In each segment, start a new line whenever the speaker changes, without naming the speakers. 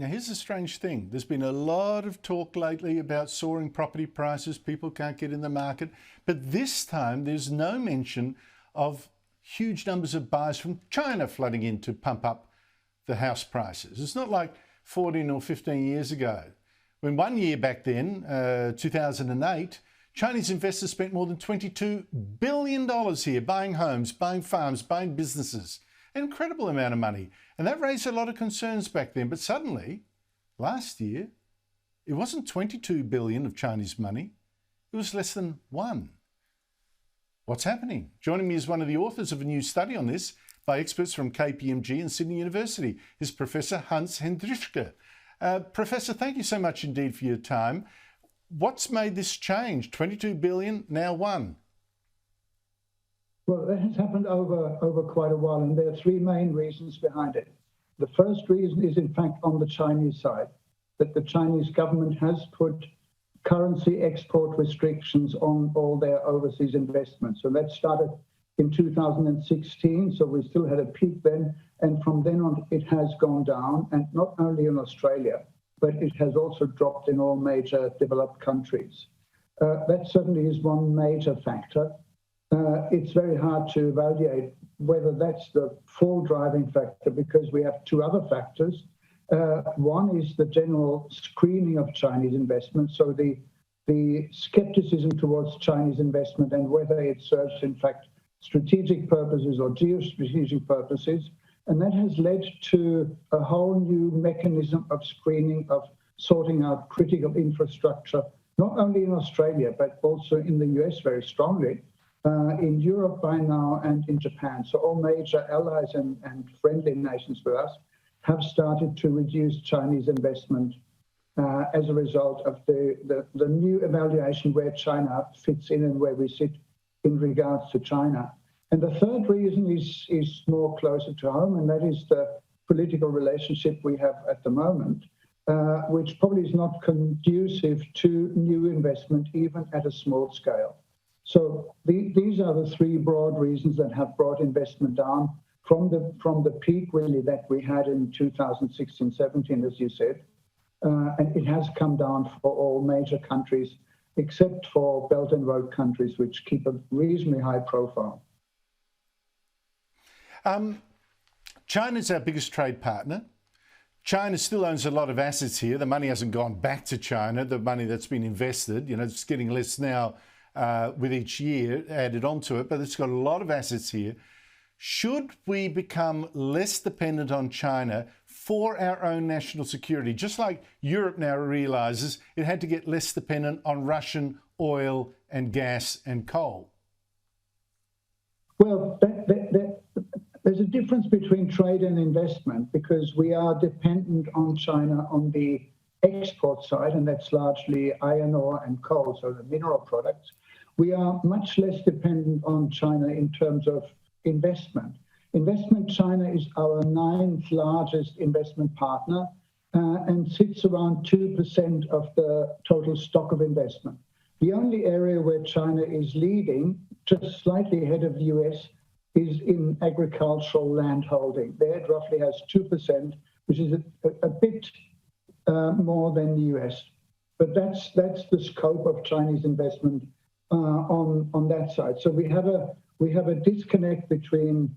Now, here's a strange thing. There's been a lot of talk lately about soaring property prices. People can't get in the market. But this time, there's no mention of huge numbers of buyers from China flooding in to pump up the house prices. It's not like 14 or 15 years ago, when one year back then, 2008, Chinese investors spent more than $22 billion here buying homes, buying farms, buying businesses. An incredible amount of money. And that raised a lot of concerns back then. But suddenly, last year, it wasn't 22 billion of Chinese money. It was less than one. What's happening? Joining me is one of the authors of a new study on this by experts from KPMG and Sydney University is Professor Hans Hendrischke. Professor, thank you so much indeed for your time. What's made this change? 22 billion, now one.
Well, that has happened over quite a while, and there are three main reasons behind it. The first reason is, in fact, on the Chinese side, that the Chinese government has put currency export restrictions on all their overseas investments. So that started in 2016, so we still had a peak then, and from then on it has gone down, and not only in Australia, but it has also dropped in all major developed countries. That certainly is one major factor. It's very hard to evaluate whether that's the full driving factor, because we have two other factors. One is the general screening of Chinese investment, so the skepticism towards Chinese investment and whether it serves, in fact, strategic purposes or geostrategic purposes. And that has led to a whole new mechanism of screening, of sorting out critical infrastructure, not only in Australia, but also in the US very strongly. In Europe by now, and in Japan. So all major allies and friendly nations with us have started to reduce Chinese investment as a result of the new evaluation where China fits in and where we sit in regards to China. And the third reason is more closer to home, and that is the political relationship we have at the moment, which probably is not conducive to new investment, even at a small scale. So these are the three broad reasons that have brought investment down from the peak really that we had in 2016-17, as you said. And it has come down for all major countries, except for Belt and Road countries, which keep a reasonably high profile.
China's our biggest trade partner. China still owns a lot of assets here. The money hasn't gone back to China, the money that's been invested. It's getting less now with each year added onto it, but it's got a lot of assets here. Should we become less dependent on China for our own national security, just like Europe now realises it had to get less dependent on Russian oil and gas and coal?
Well, there's a difference between trade and investment, because we are dependent on China on the export side, and that's largely iron ore and coal, so the mineral products. We are much less dependent on China in terms of investment. China is our 9th largest investment partner and sits around 2% of the total stock of investment. The only area where China is leading, just slightly ahead of the US, is in agricultural land holding. There it roughly has 2%, which is a bit more than the US. But that's the scope of Chinese investment on that side. So we have a disconnect between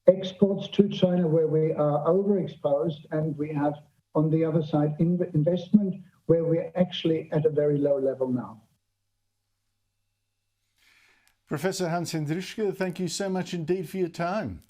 exports to China, where we are overexposed, and we have on the other side investment, where we're actually at a very low level now.
Professor Hans Hendrischke, thank you so much indeed for your time.